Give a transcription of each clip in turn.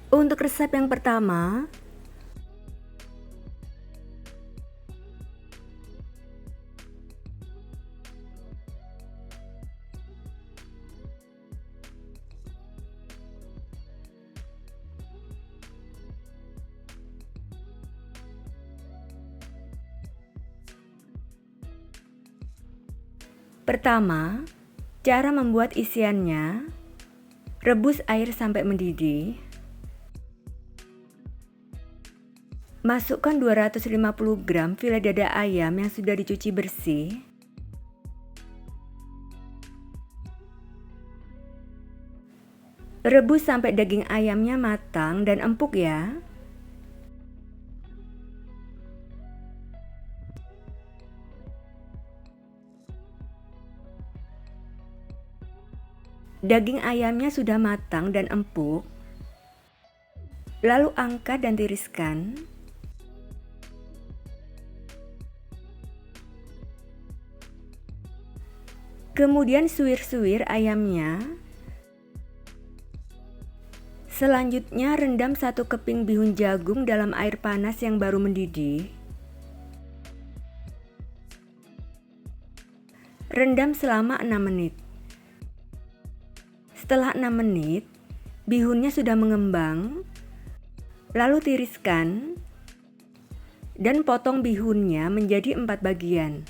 Untuk resep yang pertama, cara membuat isiannya. Rebus air sampai mendidih. Masukkan 250 gram file dada ayam yang sudah dicuci bersih. Rebus sampai daging ayamnya matang dan empuk ya. Daging ayamnya sudah matang dan empuk. Lalu angkat dan tiriskan. Kemudian suwir-suwir ayamnya. Selanjutnya rendam 1 keping bihun jagung dalam air panas yang baru mendidih. Rendam selama 6 menit. Setelah 6 menit, bihunnya sudah mengembang. Lalu tiriskan dan potong bihunnya menjadi 4 bagian.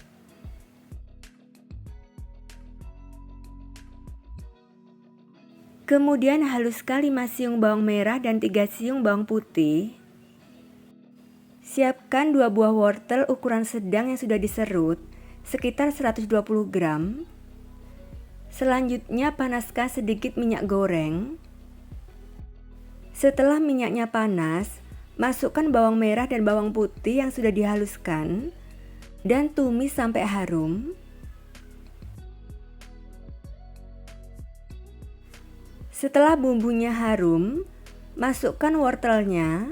Kemudian haluskan 5 siung bawang merah dan 3 siung bawang putih. Siapkan 2 buah wortel ukuran sedang yang sudah diserut, sekitar 120 gram. Selanjutnya panaskan sedikit minyak goreng. Setelah minyaknya panas, masukkan bawang merah dan bawang putih yang sudah dihaluskan dan tumis sampai harum. Setelah bumbunya harum, masukkan wortelnya.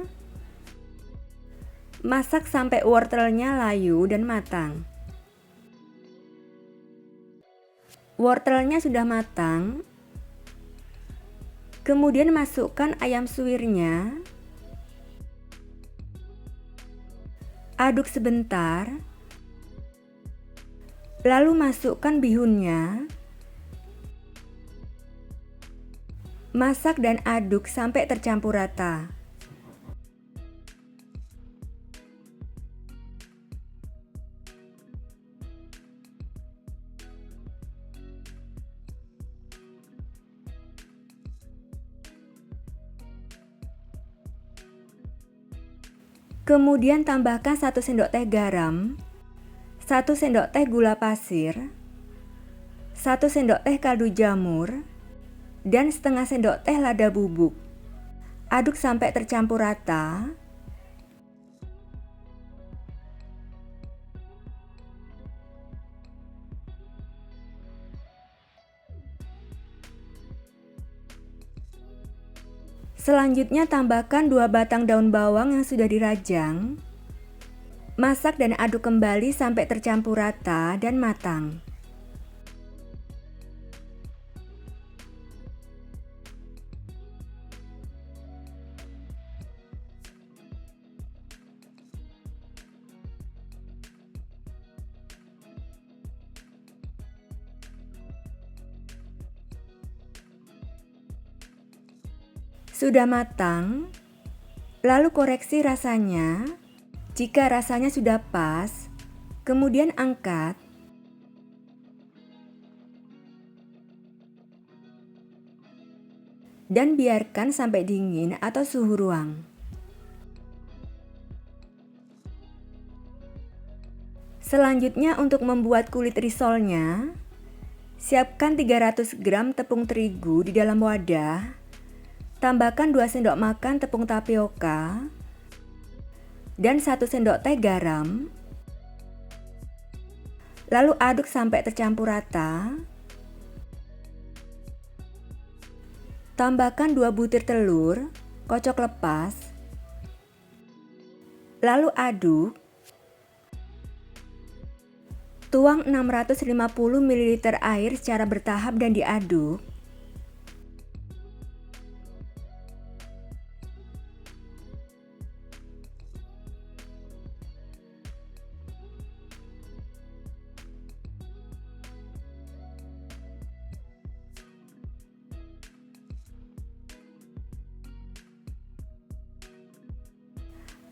Masak sampai wortelnya layu dan matang. Wortelnya sudah matang. Kemudian masukkan ayam suwirnya. Aduk sebentar. Lalu masukkan bihunnya. Masak dan aduk sampai tercampur rata. Kemudian tambahkan 1 sendok teh garam, 1 sendok teh gula pasir, 1 sendok teh kaldu jamur, dan setengah sendok teh lada bubuk. Aduk sampai tercampur rata. Selanjutnya tambahkan 2 batang daun bawang yang sudah dirajang. Masak dan aduk kembali sampai tercampur rata dan matang. Sudah matang, lalu koreksi rasanya. Jika rasanya sudah pas, kemudian angkat. Dan biarkan sampai dingin atau suhu ruang. Selanjutnya untuk membuat kulit risolnya, siapkan 300 gram tepung terigu di dalam wadah. Tambahkan 2 sendok makan tepung tapioka dan 1 sendok teh garam. Lalu aduk sampai tercampur rata. Tambahkan 2 butir telur, kocok lepas. Lalu aduk. Tuang 650 ml air secara bertahap dan diaduk.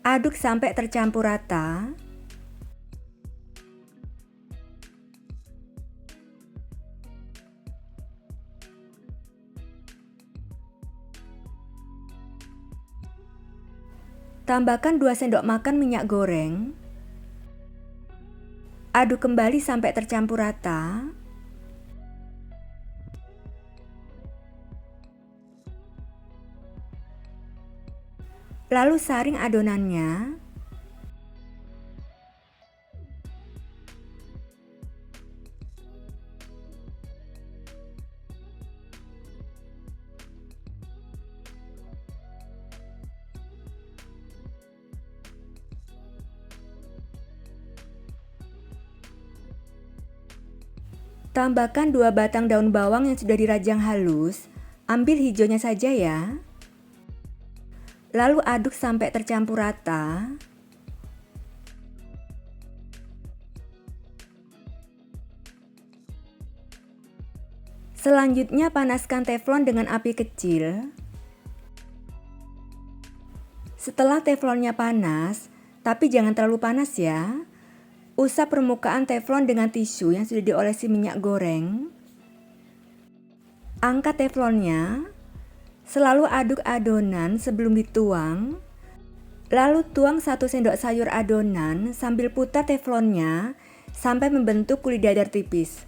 Aduk sampai tercampur rata. Tambahkan 2 sendok makan minyak goreng. Aduk kembali sampai tercampur rata. Lalu saring adonannya. Tambahkan 2 batang daun bawang yang sudah dirajang halus. Ambil hijaunya saja ya. Lalu aduk sampai tercampur rata. Selanjutnya panaskan teflon dengan api kecil. Setelah teflonnya panas, tapi jangan terlalu panas ya. Usap permukaan teflon dengan tisu yang sudah diolesi minyak goreng. Angkat teflonnya. Selalu aduk adonan sebelum dituang. Lalu tuang 1 sendok sayur adonan sambil putar teflonnya sampai membentuk kulit dadar tipis.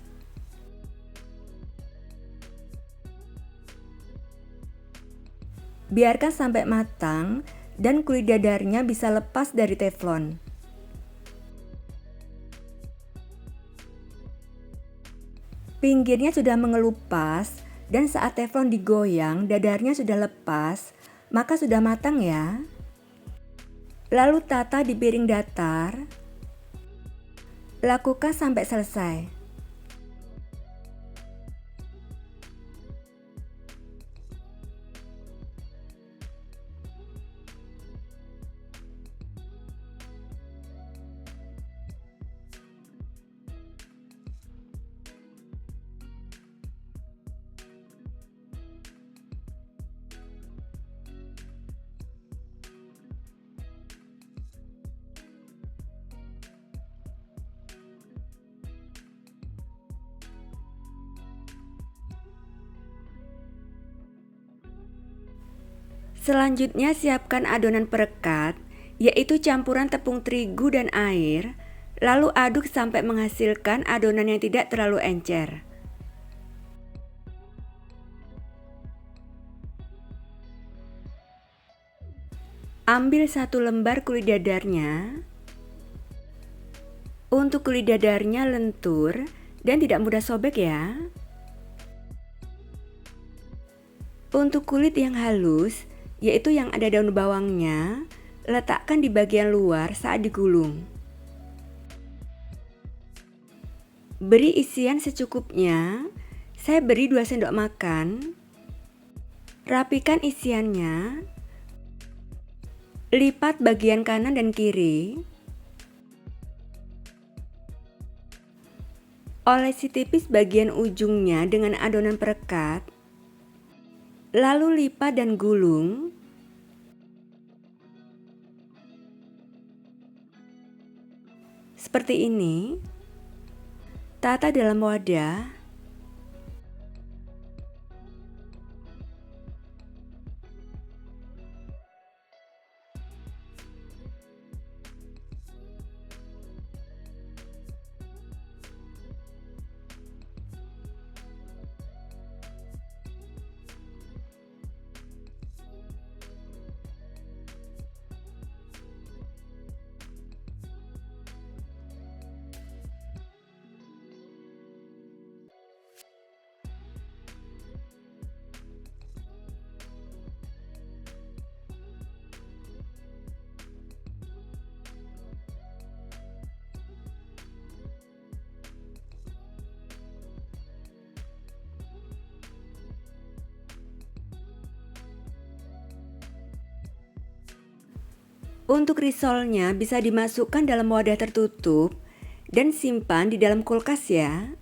Biarkan sampai matang dan kulit dadarnya bisa lepas dari teflon. Pinggirnya sudah mengelupas dan saat teflon digoyang dadarnya sudah lepas, maka sudah matang ya. Lalu tata di piring datar. Lakukan sampai selesai. Selanjutnya siapkan adonan perekat, yaitu campuran tepung terigu dan air, lalu aduk sampai menghasilkan adonan yang tidak terlalu encer. Ambil 1 lembar kulit dadarnya. Untuk kulit dadarnya lentur dan tidak mudah sobek ya. Untuk kulit yang halus, yaitu yang ada daun bawangnya, letakkan di bagian luar saat digulung. Beri isian secukupnya. Saya beri 2 sendok makan. Rapikan isiannya. Lipat bagian kanan dan kiri. Olesi tipis bagian ujungnya dengan adonan perekat. Lalu lipat dan gulung. Seperti ini. Tata dalam wadah. Untuk risolnya bisa dimasukkan dalam wadah tertutup dan simpan di dalam kulkas ya.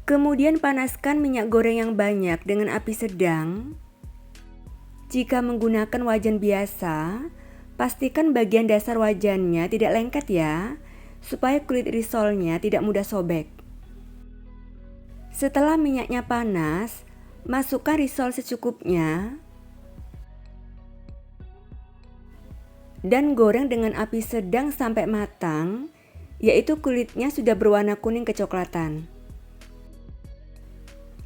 Kemudian panaskan minyak goreng yang banyak dengan api sedang. Jika menggunakan wajan biasa, pastikan bagian dasar wajannya tidak lengket ya, supaya kulit risolnya tidak mudah sobek. Setelah minyaknya panas, masukkan risol secukupnya dan goreng dengan api sedang sampai matang, yaitu kulitnya sudah berwarna kuning kecoklatan.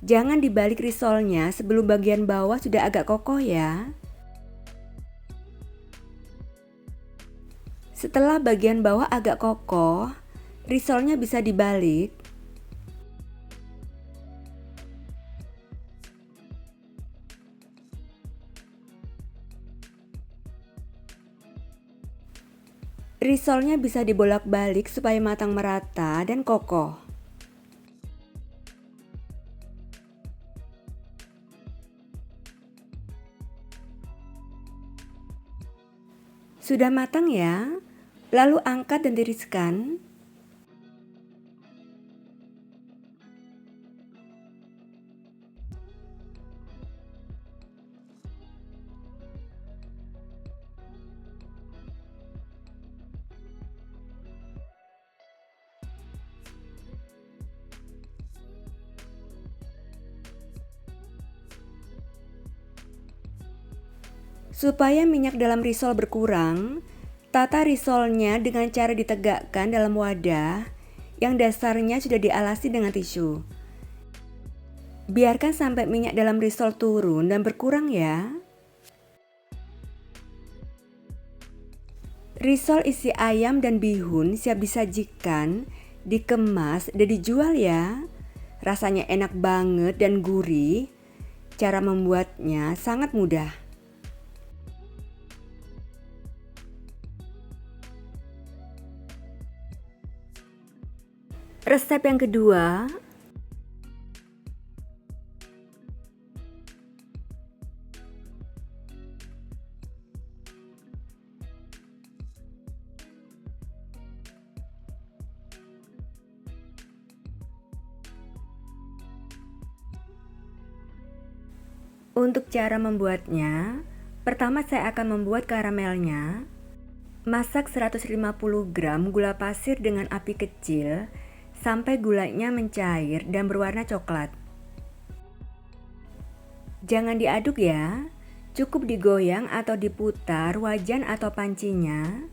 Jangan dibalik risolnya sebelum bagian bawah sudah agak kokoh ya. Setelah bagian bawah agak kokoh, risolnya bisa dibalik. Risolnya bisa dibolak-balik supaya matang merata dan kokoh. Sudah matang ya? Lalu angkat dan tiriskan. Supaya minyak dalam risol berkurang, tata risolnya dengan cara ditegakkan dalam wadah yang dasarnya sudah dialasi dengan tisu. Biarkan sampai minyak dalam risol turun dan berkurang ya. Risol isi ayam dan bihun siap disajikan, dikemas dan dijual ya. Rasanya enak banget dan gurih. Cara membuatnya sangat mudah. Resep yang kedua, untuk cara membuatnya, pertama saya akan membuat karamelnya. Masak 150 gram gula pasir dengan api kecil sampai gulanya mencair dan berwarna coklat. Jangan diaduk ya, cukup digoyang atau diputar wajan atau pancinya.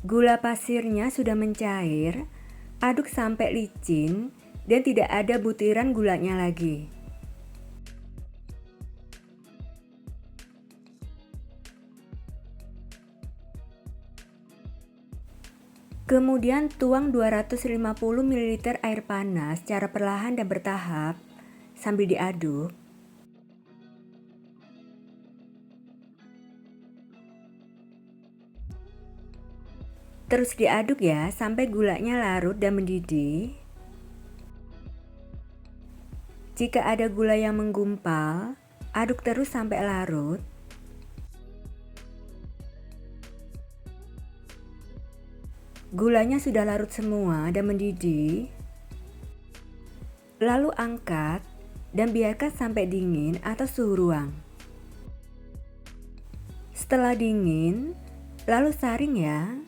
Gula pasirnya sudah mencair, aduk sampai licin dan tidak ada butiran gulanya lagi. Kemudian tuang 250 ml air panas secara perlahan dan bertahap sambil diaduk. Terus diaduk ya sampai gulanya larut dan mendidih. Jika ada gula yang menggumpal, aduk terus sampai larut. Gulanya sudah larut semua dan mendidih. Lalu angkat dan biarkan sampai dingin atau suhu ruang. Setelah dingin, lalu saring ya.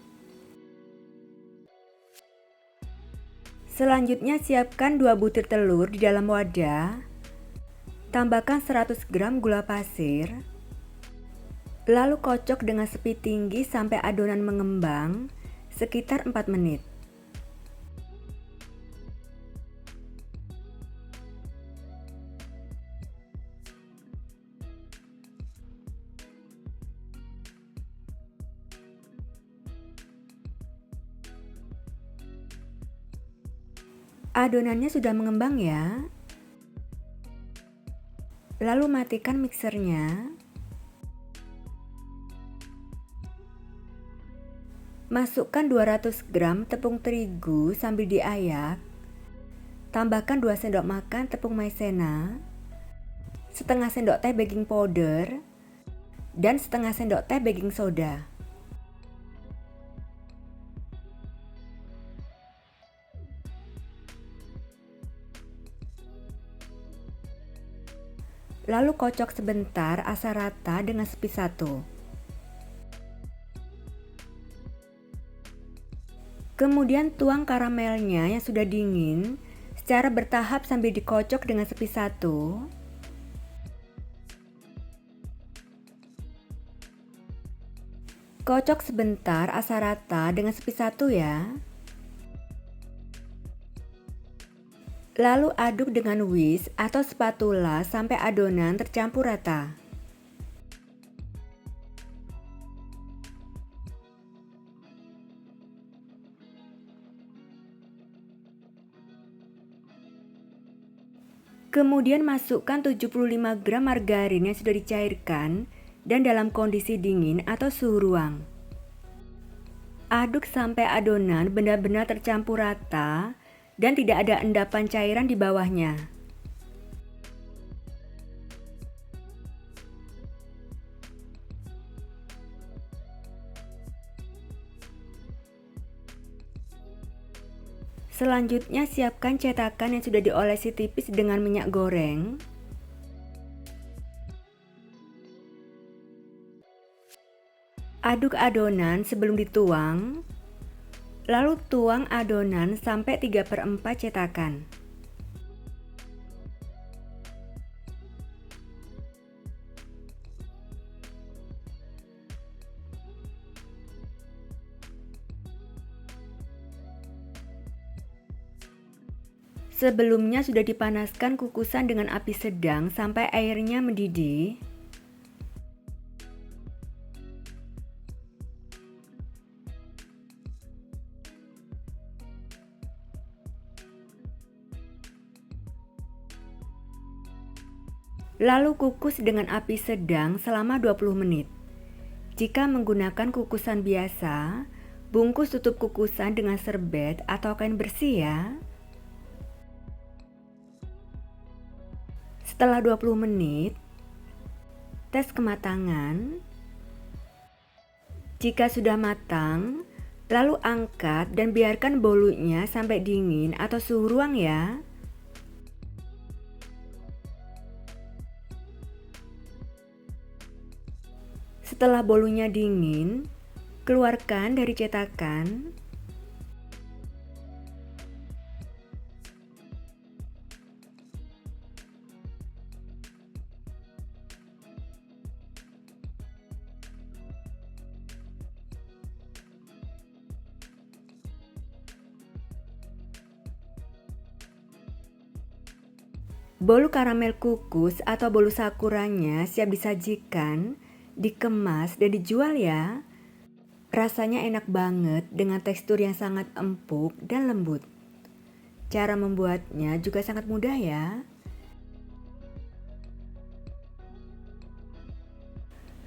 Selanjutnya siapkan 2 butir telur di dalam wadah. Tambahkan 100 gram gula pasir. Lalu kocok dengan speed tinggi sampai adonan mengembang sekitar 4 menit. Adonannya sudah mengembang ya. Lalu matikan mixernya. Masukkan 200 gram tepung terigu sambil diayak. Tambahkan 2 sendok makan tepung maizena, setengah sendok teh baking powder, dan setengah sendok teh baking soda. Lalu kocok sebentar asal rata dengan spidol. Kemudian tuang karamelnya yang sudah dingin secara bertahap sambil dikocok dengan spidol. Kocok sebentar asal rata dengan spidol ya. Lalu aduk dengan whisk atau spatula sampai adonan tercampur rata. Kemudian masukkan 75 gram margarin yang sudah dicairkan dan dalam kondisi dingin atau suhu ruang. Aduk sampai adonan benar-benar tercampur rata dan tidak ada endapan cairan di bawahnya. Selanjutnya siapkan cetakan yang sudah diolesi tipis dengan minyak goreng. Aduk adonan sebelum dituang. Lalu tuang adonan sampai 3/4 cetakan. Sebelumnya sudah dipanaskan kukusan dengan api sedang sampai airnya mendidih. Lalu kukus dengan api sedang selama 20 menit. Jika menggunakan kukusan biasa, bungkus tutup kukusan dengan serbet atau kain bersih ya. Setelah 20 menit, tes kematangan. Jika sudah matang, lalu angkat dan biarkan bolunya sampai dingin atau suhu ruang ya. Setelah bolunya dingin, keluarkan dari cetakan. Bolu karamel kukus atau bolu sakuranya siap disajikan, dikemas dan dijual ya. Rasanya enak banget dengan tekstur yang sangat empuk dan lembut. Cara membuatnya juga sangat mudah ya.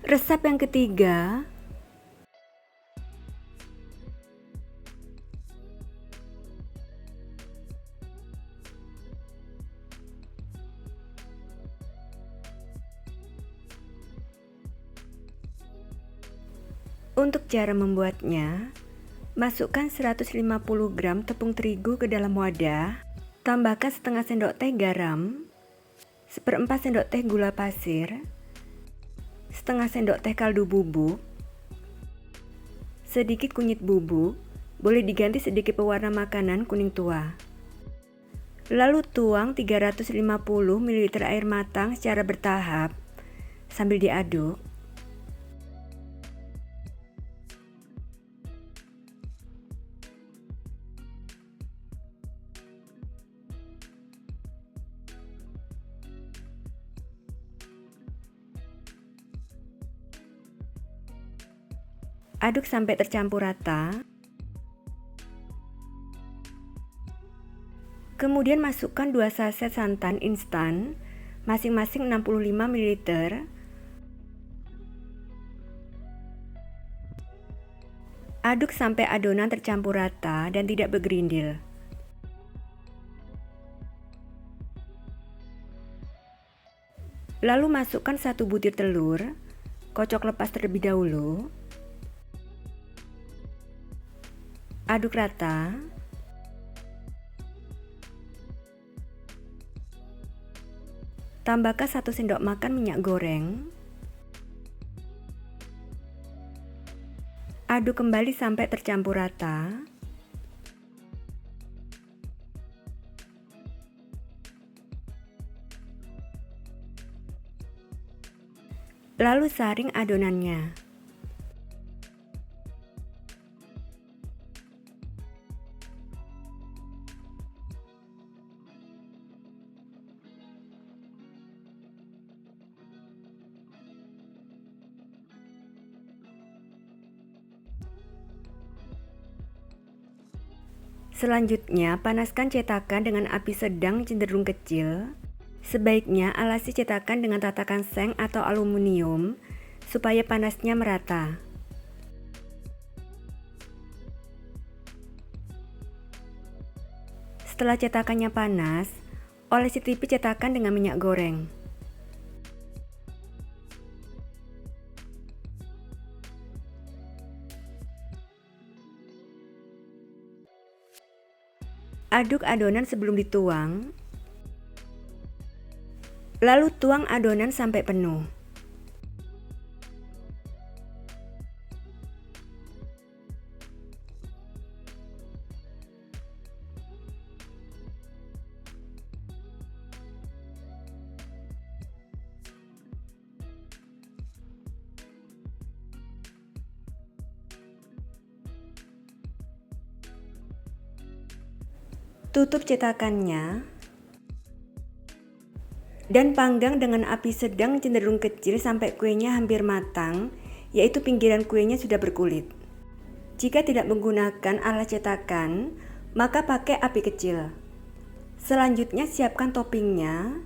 Resep yang ketiga, untuk cara membuatnya, masukkan 150 gram tepung terigu ke dalam wadah, tambahkan setengah sendok teh garam, 1/4 sendok teh gula pasir, setengah sendok teh kaldu bubuk, sedikit kunyit bubuk, boleh diganti sedikit pewarna makanan kuning tua. Lalu tuang 350 ml air matang secara bertahap sambil diaduk. Aduk sampai tercampur rata. Kemudian masukkan 2 saset santan instan, masing-masing 65 ml. Aduk sampai adonan tercampur rata dan tidak bergerindil. Lalu masukkan 1 butir telur, kocok lepas terlebih dahulu. Aduk rata. Tambahkan 1 sendok makan minyak goreng. Aduk kembali sampai tercampur rata. Lalu saring adonannya. Selanjutnya, panaskan cetakan dengan api sedang cenderung kecil. Sebaiknya alasi cetakan dengan tatakan seng atau aluminium supaya panasnya merata. Setelah cetakannya panas, olesi tipis cetakan dengan minyak goreng. Aduk adonan sebelum dituang. Lalu tuang adonan sampai penuh. Tutup cetakannya dan panggang dengan api sedang cenderung kecil sampai kuenya hampir matang, yaitu pinggiran kuenya sudah berkulit. Jika tidak menggunakan alat cetakan, maka pakai api kecil. Selanjutnya siapkan toppingnya.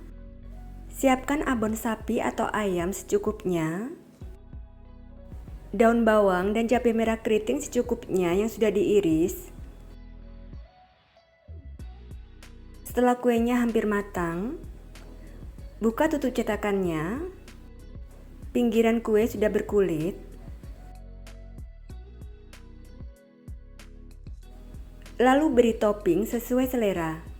Siapkan abon sapi atau ayam secukupnya, daun bawang dan cabai merah keriting secukupnya yang sudah diiris. Setelah kuenya hampir matang, buka tutup cetakannya. Pinggiran kue sudah berkulit. Lalu beri topping sesuai selera.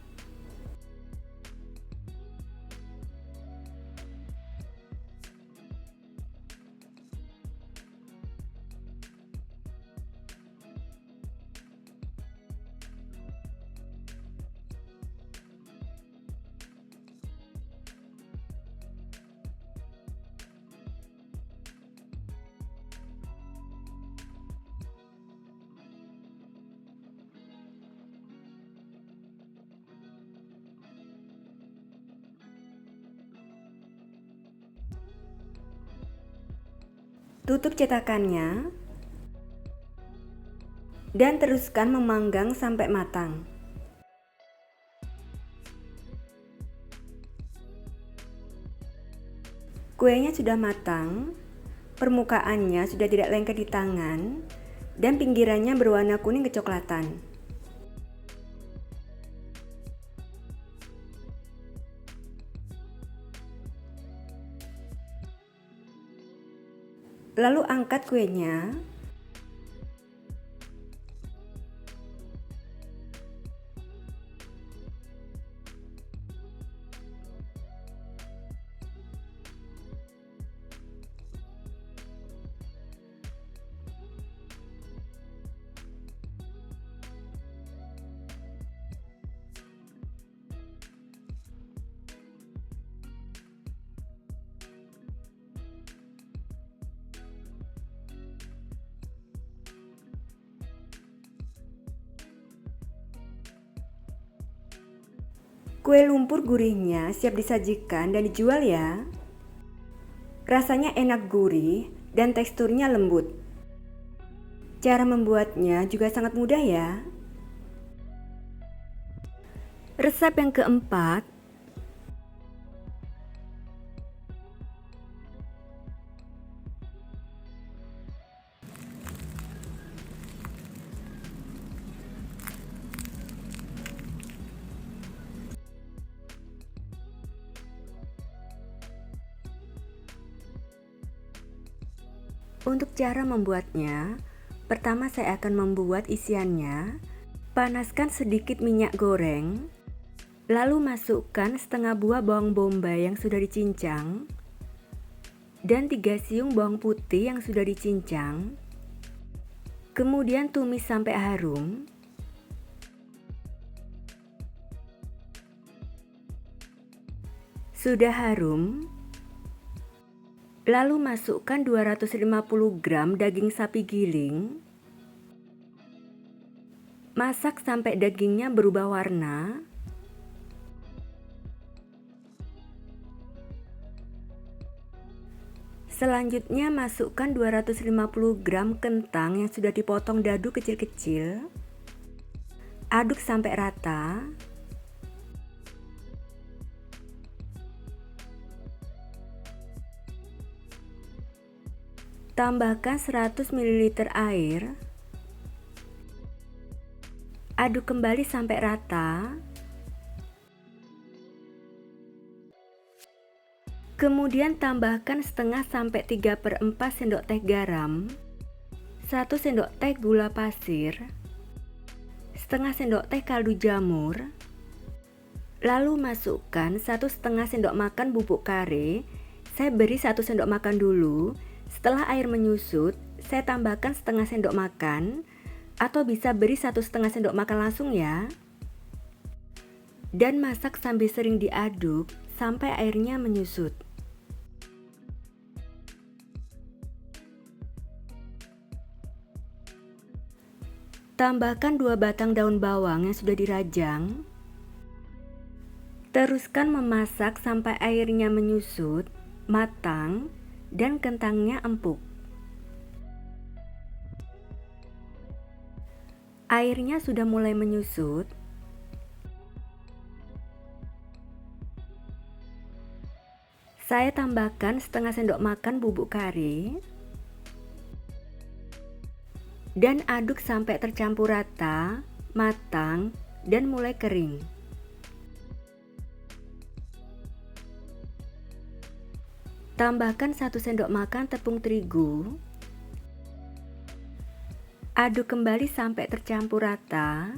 Tutup cetakannya dan teruskan memanggang sampai matang. Kuenya sudah matang, permukaannya sudah tidak lengket di tangan, dan pinggirannya berwarna kuning kecoklatan. Lalu angkat kuenya. Kue lumpur gurihnya siap disajikan dan dijual ya. Rasanya enak gurih dan teksturnya lembut. Cara membuatnya juga sangat mudah ya. Resep yang keempat, Untuk cara membuatnya, pertama saya akan membuat isiannya. Panaskan sedikit minyak goreng, lalu masukkan setengah buah bawang bombay yang sudah dicincang dan 3 siung bawang putih yang sudah dicincang. Kemudian tumis sampai harum. Sudah harum, lalu masukkan 250 gram daging sapi giling. Masak sampai dagingnya berubah warna. Selanjutnya masukkan 250 gram kentang yang sudah dipotong dadu kecil-kecil. Aduk sampai rata. Tambahkan 100 ml air. Aduk kembali sampai rata. Kemudian tambahkan setengah sampai 3/4 sendok teh garam, 1 sendok teh gula pasir, setengah sendok teh kaldu jamur. Lalu masukkan 1,5 sendok makan bubuk kare. Saya beri 1 sendok makan dulu. Setelah air menyusut, saya tambahkan setengah sendok makan, atau bisa beri 1,5 sendok makan langsung ya. Dan masak sambil sering diaduk sampai airnya menyusut. Tambahkan 2 batang daun bawang yang sudah dirajang. Teruskan memasak sampai airnya menyusut, matang, dan kentangnya empuk. Airnya sudah mulai menyusut. Saya tambahkan setengah sendok makan bubuk kare dan aduk sampai tercampur rata, matang, dan mulai kering. Tambahkan 1 sendok makan tepung terigu. Aduk kembali sampai tercampur rata.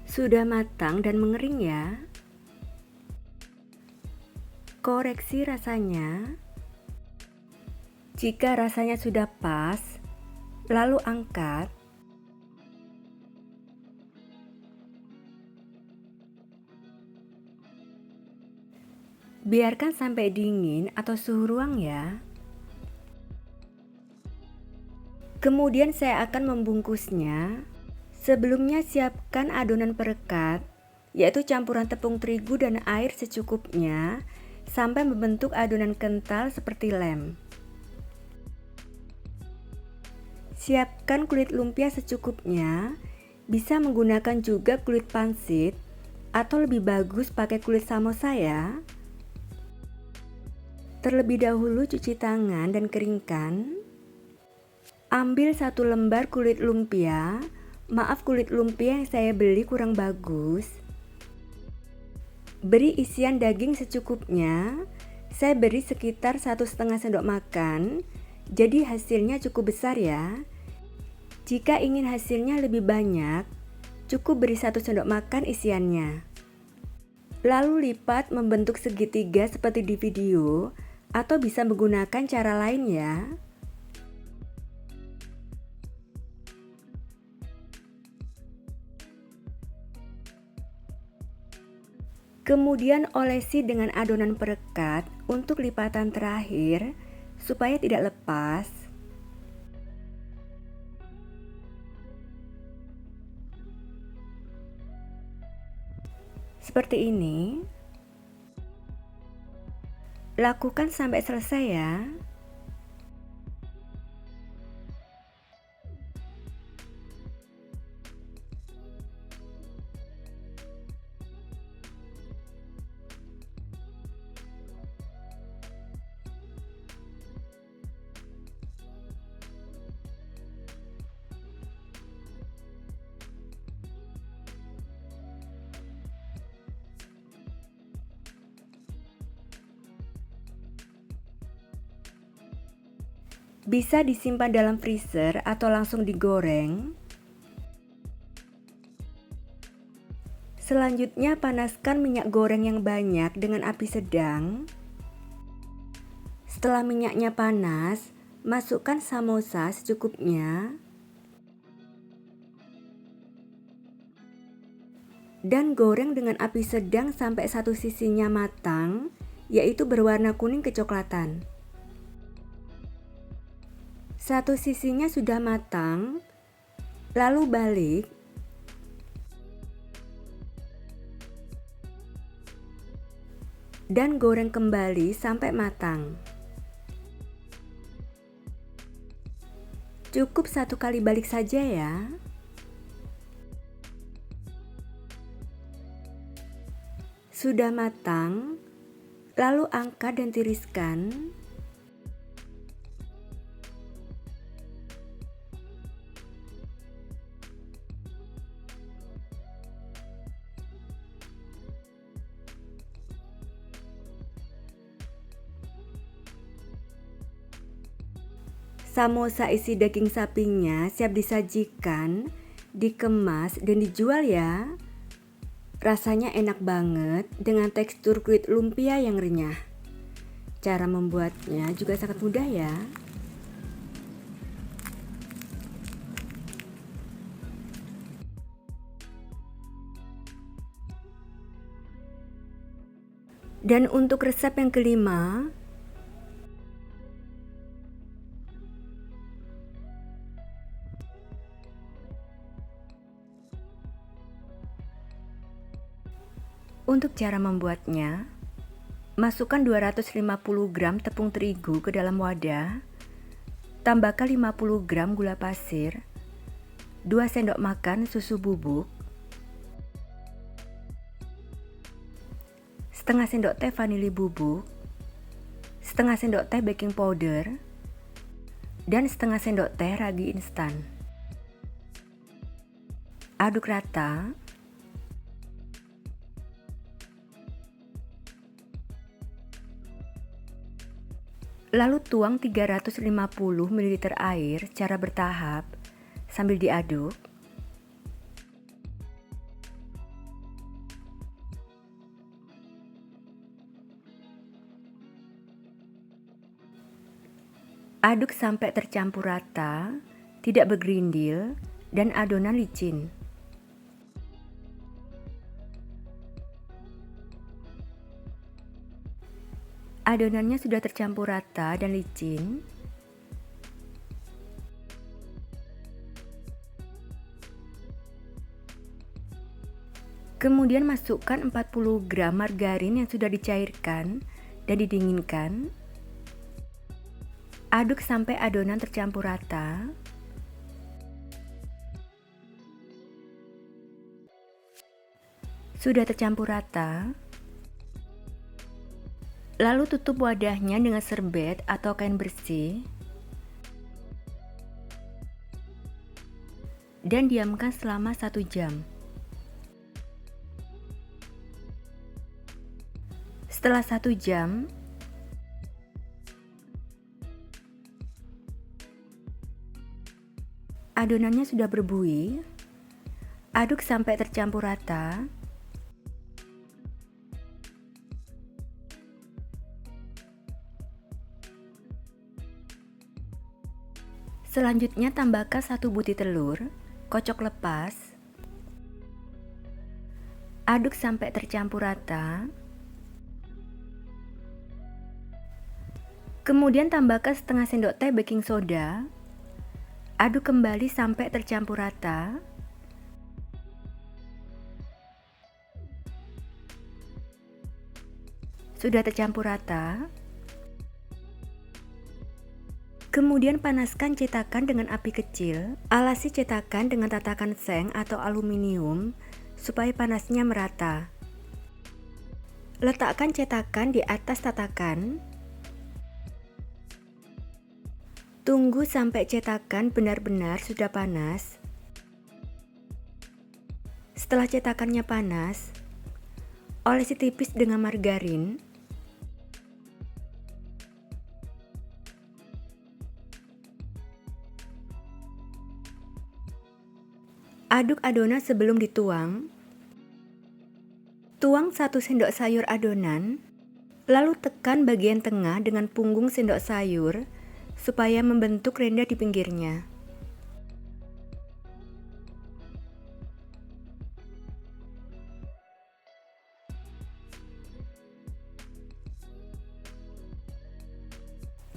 Sudah matang dan mengering ya. Koreksi rasanya. Jika rasanya sudah pas, lalu angkat. Biarkan sampai dingin atau suhu ruang ya. Kemudian saya akan membungkusnya. Sebelumnya siapkan adonan perekat, yaitu campuran tepung terigu dan air secukupnya sampai membentuk adonan kental seperti lem. Siapkan kulit lumpia secukupnya. Bisa menggunakan juga kulit pangsit atau lebih bagus pakai kulit samosa ya. Terlebih dahulu cuci tangan dan keringkan. Ambil 1 lembar kulit lumpia. Maaf, kulit lumpia yang saya beli kurang bagus. Beri isian daging secukupnya. Saya beri sekitar 1,5 sendok makan. Jadi hasilnya cukup besar ya. Jika ingin hasilnya lebih banyak, cukup beri 1 sendok makan isiannya. Lalu lipat membentuk segitiga seperti di video, atau bisa menggunakan cara lain ya. Kemudian olesi dengan adonan perekat untuk lipatan terakhir supaya tidak lepas. Seperti ini. Lakukan sampai selesai ya. Bisa disimpan dalam freezer atau langsung digoreng. Selanjutnya panaskan minyak goreng yang banyak dengan api sedang. Setelah minyaknya panas, masukkan samosa secukupnya. Dan goreng dengan api sedang sampai satu sisinya matang, yaitu berwarna kuning kecoklatan. Satu sisinya sudah matang, lalu balik. Dan goreng kembali sampai matang. Cukup 1 kali balik saja ya. Sudah matang, lalu angkat dan tiriskan. Samosa isi daging sapinya siap disajikan, dikemas dan dijual ya. Rasanya enak banget dengan tekstur kulit lumpia yang renyah. Cara membuatnya juga sangat mudah ya. Dan untuk resep yang kelima, untuk cara membuatnya, masukkan 250 gram tepung terigu ke dalam wadah, tambahkan 50 gram gula pasir, 2 sendok makan susu bubuk, setengah sendok teh vanili bubuk, setengah sendok teh baking powder, dan setengah sendok teh ragi instan. Aduk rata. Lalu tuang 350 ml air secara bertahap sambil diaduk. Aduk sampai tercampur rata, tidak bergerindil, dan adonan licin. Adonannya sudah tercampur rata dan licin. Kemudian masukkan 40 gram margarin yang sudah dicairkan dan didinginkan. Aduk sampai adonan tercampur rata. Sudah tercampur rata, lalu tutup wadahnya dengan serbet atau kain bersih dan diamkan selama 1 jam. Setelah 1 jam, adonannya sudah berbuih. Aduk sampai tercampur rata. Selanjutnya tambahkan 1 butir telur, kocok lepas. Aduk sampai tercampur rata. Kemudian tambahkan setengah sendok teh baking soda. Aduk kembali sampai tercampur rata. Sudah tercampur rata. Kemudian panaskan cetakan dengan api kecil. Alasi cetakan dengan tatakan seng atau aluminium supaya panasnya merata. Letakkan cetakan di atas tatakan. Tunggu sampai cetakan benar-benar sudah panas. Setelah cetakannya panas, olesi tipis dengan margarin. Aduk adonan sebelum dituang. Tuang 1 sendok sayur adonan, lalu tekan bagian tengah dengan punggung sendok sayur supaya membentuk renda di pinggirnya.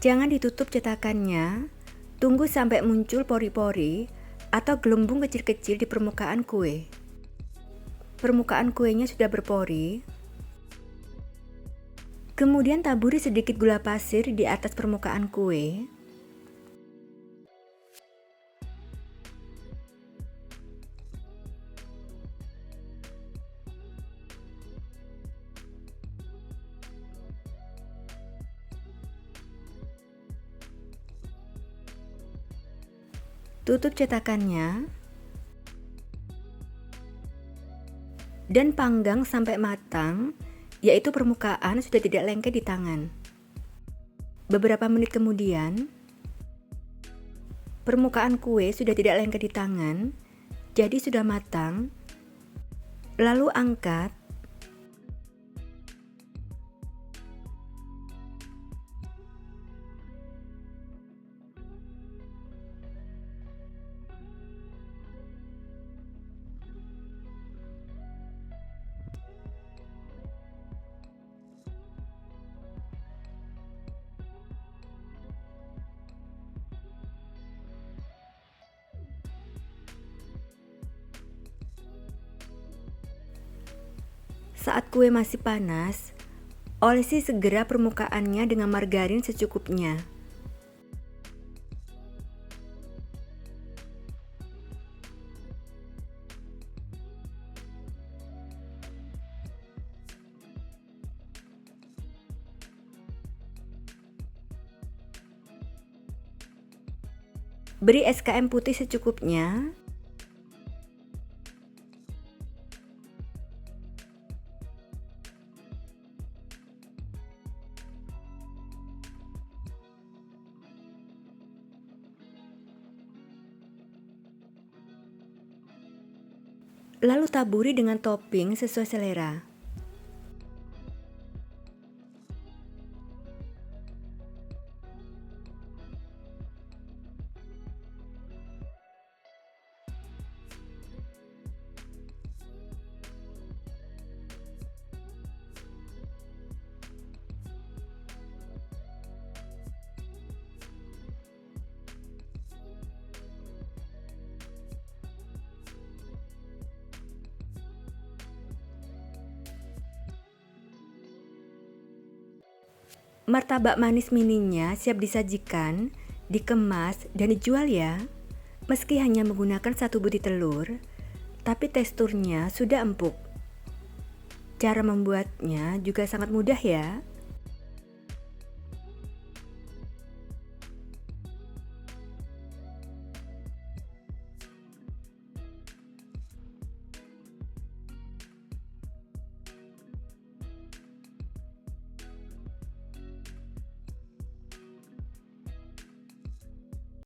Jangan ditutup cetakannya, tunggu sampai muncul pori-pori atau gelembung kecil-kecil di permukaan kue. Permukaan kuenya sudah berpori. Kemudian taburi sedikit gula pasir di atas permukaan kue. Tutup cetakannya dan panggang sampai matang, yaitu permukaan sudah tidak lengket di tangan. Beberapa menit kemudian, permukaan kue sudah tidak lengket di tangan, jadi sudah matang. Lalu angkat. Saat kue masih panas, olesi segera permukaannya dengan margarin secukupnya. Beri SKM putih secukupnya. Lalu taburi dengan topping sesuai selera. Martabak manis mininya siap disajikan, dikemas, dan dijual ya. Meski hanya menggunakan 1 butir telur, tapi teksturnya sudah empuk. Cara membuatnya juga sangat mudah ya.